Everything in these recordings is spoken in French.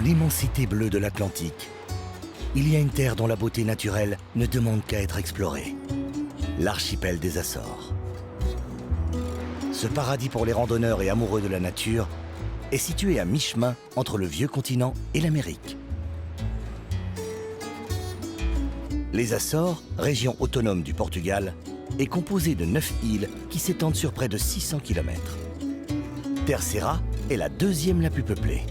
l'immensité bleue de l'Atlantique, il y a une terre dont la beauté naturelle ne demande qu'à être explorée. L'archipel des Açores. Ce paradis pour les randonneurs et amoureux de la nature est situé à mi-chemin entre le vieux continent et l'Amérique. Les Açores, région autonome du Portugal, est composée de 9 îles qui s'étendent sur près de 600 km. Terceira est la deuxième la plus peuplée,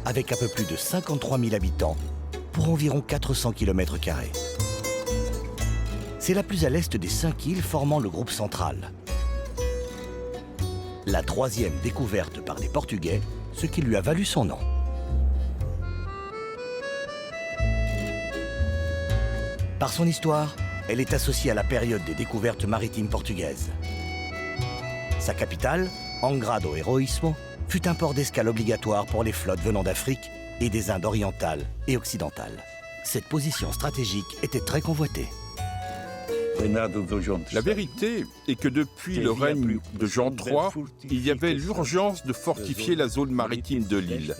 avec un peu plus de 53 000 habitants pour environ 400 km². C'est la plus à l'est des 5 îles formant le groupe central. La troisième découverte par les Portugais, ce qui lui a valu son nom. Par son histoire, elle est associée à la période des découvertes maritimes portugaises. Sa capitale, Angra do Heroísmo, fut un port d'escale obligatoire pour les flottes venant d'Afrique et des Indes orientales et occidentales. Cette position stratégique était très convoitée. La vérité est que depuis le règne de Jean III, il y avait l'urgence de fortifier la zone maritime de l'île.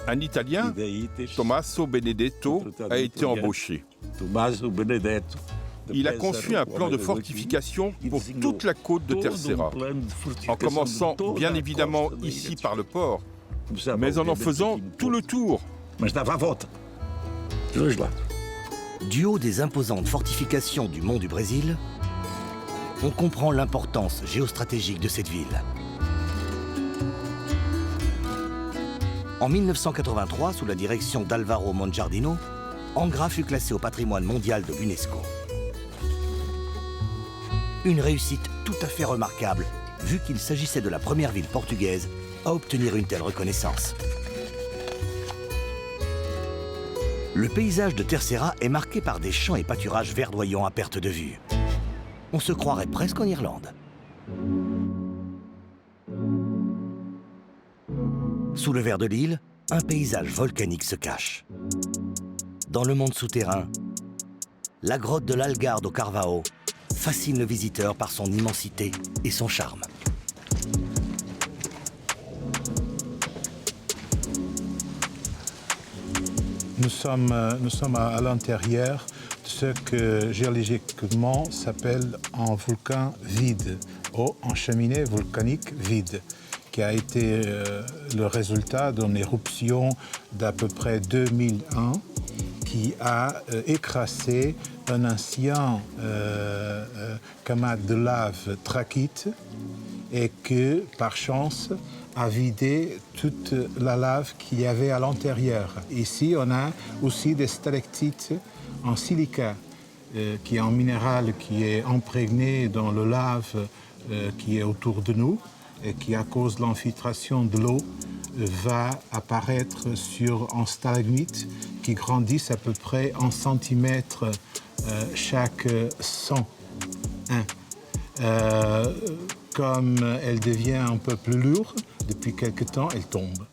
Un Italien, Tommaso Benedetto, a été embauché. Il a conçu un plan de fortification pour toute la côte de Terceira, en commençant bien évidemment ici par le port, mais en faisant tout le tour. Du haut des imposantes fortifications du mont du Brésil, on comprend l'importance géostratégique de cette ville. En 1983, sous la direction d'Alvaro Mongiardino, Angra fut classée au patrimoine mondial de l'UNESCO. Une réussite tout à fait remarquable, vu qu'il s'agissait de la première ville portugaise à obtenir une telle reconnaissance. Le paysage de Terceira est marqué par des champs et pâturages verdoyants à perte de vue. On se croirait presque en Irlande. Sous le verre de l'île, un paysage volcanique se cache. Dans le monde souterrain, la grotte de l'Algarve au Carvao fascine le visiteur par son immensité et son charme. Nous sommes à l'intérieur de ce que géologiquement s'appelle un volcan vide ou une cheminée volcanique vide, qui a été le résultat d'une éruption d'à peu près 2001 qui a écrasé un ancien camade de lave trachyte et que, par chance, a vidé toute la lave qu'il y avait à l'intérieur. Ici, on a aussi des stalactites en silica, qui est un minéral qui est imprégné dans le lave qui est autour de nous et qui, à cause de l'infiltration de l'eau, va apparaître sur un stalagmite qui grandissent à peu près 1 centimètre chaque 101. Comme elle devient un peu plus lourde, depuis quelque temps, elle tombe.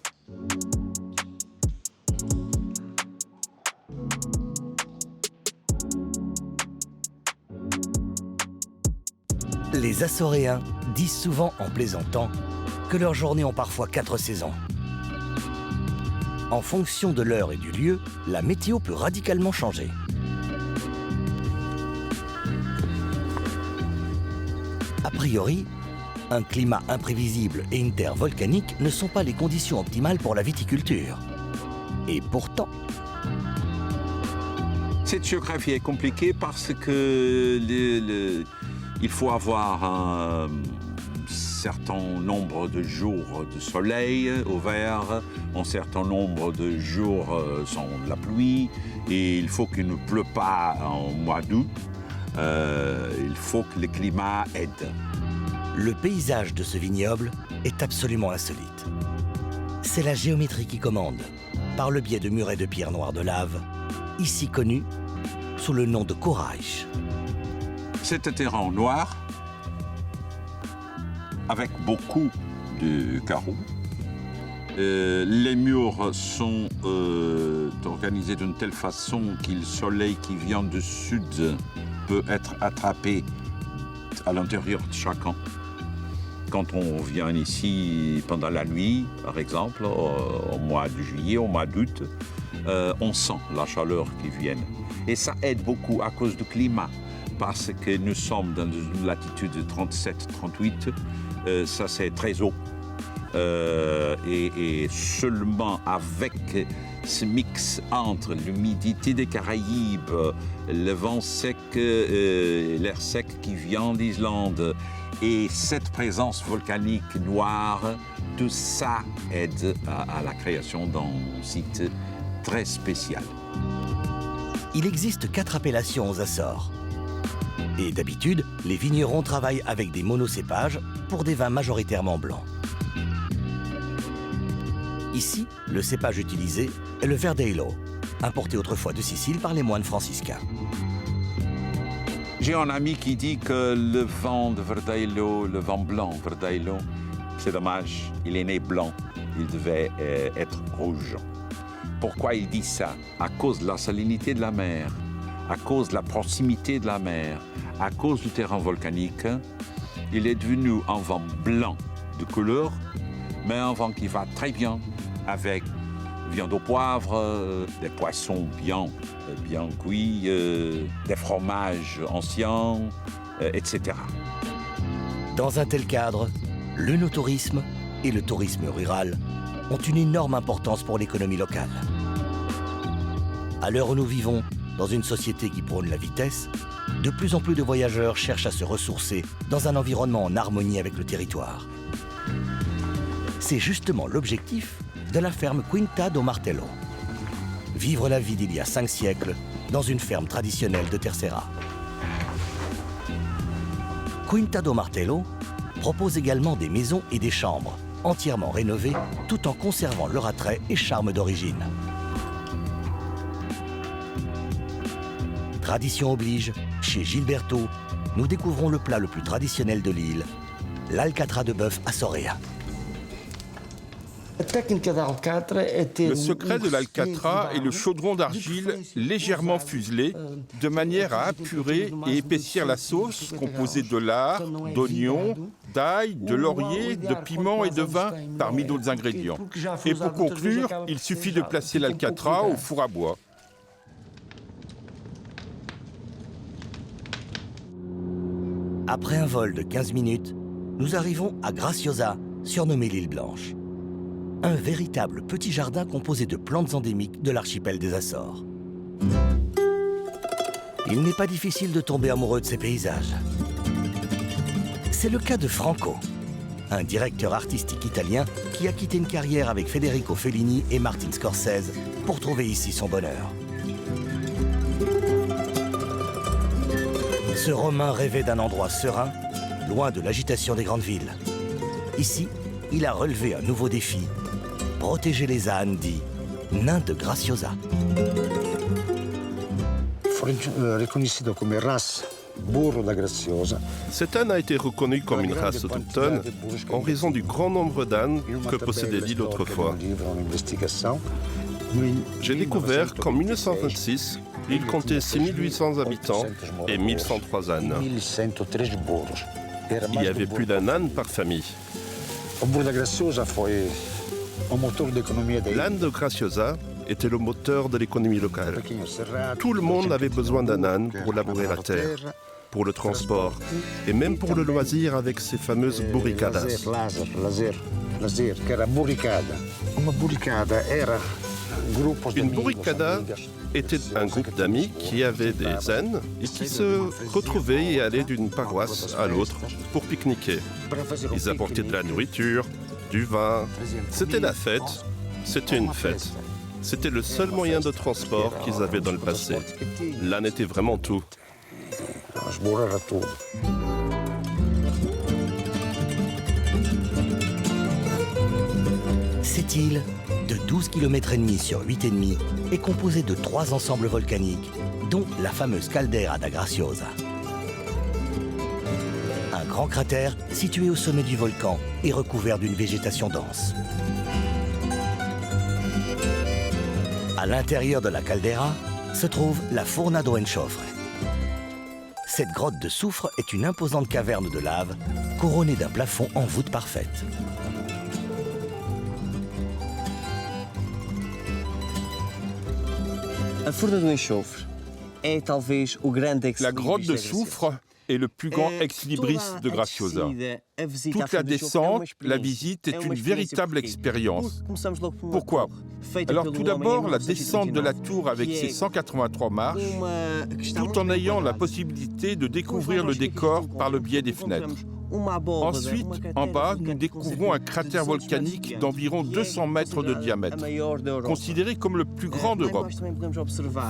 Les Açoréens disent souvent en plaisantant que leurs journées ont parfois 4 saisons. En fonction de l'heure et du lieu, la météo peut radicalement changer. A priori, un climat imprévisible et une terre volcanique ne sont pas les conditions optimales pour la viticulture. Et pourtant... Cette géographie est compliquée parce que il faut avoir un certain nombre de jours de soleil au vert, un certain nombre de jours sans la pluie, et il faut qu'il ne pleut pas en mois d'août. Il faut que le climat aide. Le paysage de ce vignoble est absolument insolite. C'est la géométrie qui commande, par le biais de murets de pierre noire de lave, ici connus sous le nom de Corrais. C'est un terrain noir, avec beaucoup de carreaux. Les murs sont organisés d'une telle façon que le soleil qui vient du sud peut être attrapé à l'intérieur de chacun. Quand on vient ici pendant la nuit, par exemple, au mois de juillet, au mois d'août, on sent la chaleur qui vient. Et ça aide beaucoup à cause du climat, parce que nous sommes dans une latitude de 37-38, ça c'est très haut. Et seulement avec ce mix entre l'humidité des Caraïbes, le vent sec, l'air sec qui vient d'Islande et cette présence volcanique noire, tout ça aide à la création d'un site très spécial. Il existe 4 appellations aux Açores. Et d'habitude, les vignerons travaillent avec des monocépages pour des vins majoritairement blancs. Ici, le cépage utilisé est le Verdeilo, importé autrefois de Sicile par les moines franciscains. J'ai un ami qui dit que le vin de Verdeilo, le vin blanc Verdeilo, c'est dommage, il est né blanc, il devait être rouge. Pourquoi il dit ça? À cause de la salinité de la mer, à cause de la proximité de la mer, à cause du terrain volcanique, il est devenu un vin blanc de couleur, mais un vin qui va très bien avec viande au poivre, des poissons bien cuits, des fromages anciens, etc. Dans un tel cadre, l'œnotourisme et le tourisme rural ont une énorme importance pour l'économie locale. À l'heure où nous vivons, dans une société qui prône la vitesse, de plus en plus de voyageurs cherchent à se ressourcer dans un environnement en harmonie avec le territoire. C'est justement l'objectif de la ferme Quinta do Martello. Vivre la vie d'il y a 5 siècles dans une ferme traditionnelle de Terceira. Quinta do Martello propose également des maisons et des chambres entièrement rénovées tout en conservant leur attrait et charme d'origine. Tradition oblige, chez Gilberto, nous découvrons le plat le plus traditionnel de l'île, l'alcatra de bœuf açoréen. Le secret de l'alcatra est le chaudron d'argile légèrement fuselé, de manière à apurer et épaissir la sauce composée de lard, d'oignons, d'ail, de laurier, de piment et de vin, parmi d'autres ingrédients. Et pour conclure, il suffit de placer l'alcatra au four à bois. Après un vol de 15 minutes, nous arrivons à Graciosa, surnommée l'île Blanche. Un véritable petit jardin composé de plantes endémiques de l'archipel des Açores. Il n'est pas difficile de tomber amoureux de ces paysages. C'est le cas de Franco, un directeur artistique italien qui a quitté une carrière avec Federico Fellini et Martin Scorsese pour trouver ici son bonheur. Ce Romain rêvait d'un endroit serein, loin de l'agitation des grandes villes. Ici, il a relevé un nouveau défi. Protéger les ânes, dit nain de Graciosa. Cet âne a été reconnu comme une race autochtone en raison du grand nombre d'ânes que possédait l'île autrefois. J'ai découvert qu'en 1926, l'île comptait 6800 habitants et 1103 ânes. Il y avait plus d'un âne par famille. L'âne de Graciosa était le moteur de l'économie locale. Tout le monde avait besoin d'un âne pour labourer la terre, pour le transport et même pour le loisir avec ces fameuses burricadas. Une burricada était un groupe d'amis qui avaient des ânes et qui se retrouvaient et allaient d'une paroisse à l'autre pour pique-niquer. Ils apportaient de la nourriture, du vin. C'était la fête. C'était une fête. C'était le seul moyen de transport qu'ils avaient dans le passé. L'âne était vraiment tout. Cette île, de 12 km et demi sur 8,5, est composée de 3 ensembles volcaniques, dont la fameuse Caldera da Graciosa. Un grand cratère situé au sommet du volcan et recouvert d'une végétation dense. À l'intérieur de la caldeira se trouve la Forna do Enxofre. Cette grotte de soufre est une imposante caverne de lave, couronnée d'un plafond en voûte parfaite. La grotte de soufre est le plus grand ex-libris de Graciosa. Toute la descente, la visite est une véritable expérience. Pourquoi? Alors tout d'abord, la descente de la tour avec ses 183 marches, tout en ayant la possibilité de découvrir le décor par le biais des fenêtres. Ensuite, en bas, nous découvrons un cratère volcanique d'environ 200 mètres de diamètre, considéré comme le plus grand d'Europe.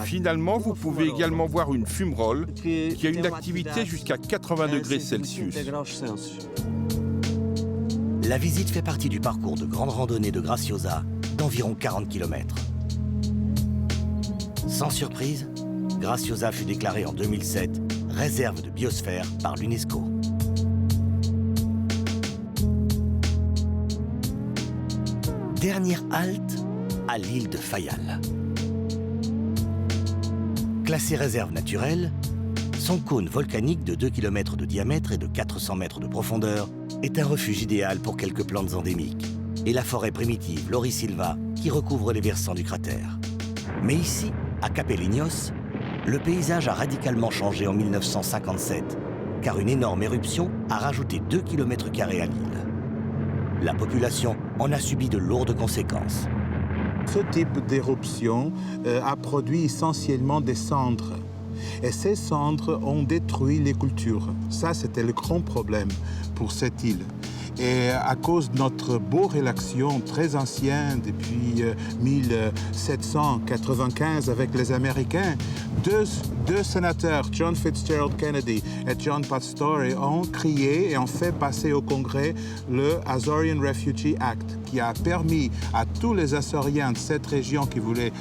Finalement, vous pouvez également voir une fumerole qui a une activité jusqu'à 80 degrés Celsius. La visite fait partie du parcours de grande randonnée de Graciosa d'environ 40 km. Sans surprise, Graciosa fut déclarée en 2007 réserve de biosphère par l'UNESCO. Dernière halte à l'île de Fayal. Classée réserve naturelle, son cône volcanique de 2 km de diamètre et de 400 mètres de profondeur est un refuge idéal pour quelques plantes endémiques et la forêt primitive Laurisilva qui recouvre les versants du cratère. Mais ici, à Capeliños, le paysage a radicalement changé en 1957 car une énorme éruption a rajouté 2 km² à l'île. La population en a subi de lourdes conséquences. Ce type d'éruption a produit essentiellement des cendres. Et ces cendres ont détruit les cultures. Ça, c'était le grand problème pour cette île. Et à cause de notre beau relation très ancienne depuis 1795 avec les Américains, deux sénateurs, John Fitzgerald Kennedy et John Pastore, ont créé et ont fait passer au Congrès le Azorean Refugee Act, qui a permis à tous les Azoriens de cette région qui voulaient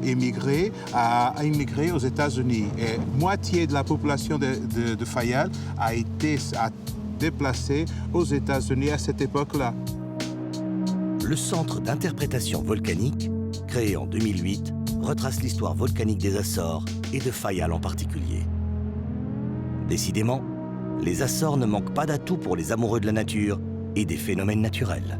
émigrer à immigrer aux États-Unis. Et moitié de la population de Fayal a été déplacée aux États-Unis à cette époque-là. Le Centre d'interprétation volcanique, créé en 2008, retrace l'histoire volcanique des Açores et de Fayal en particulier. Décidément, les Açores ne manquent pas d'atouts pour les amoureux de la nature et des phénomènes naturels.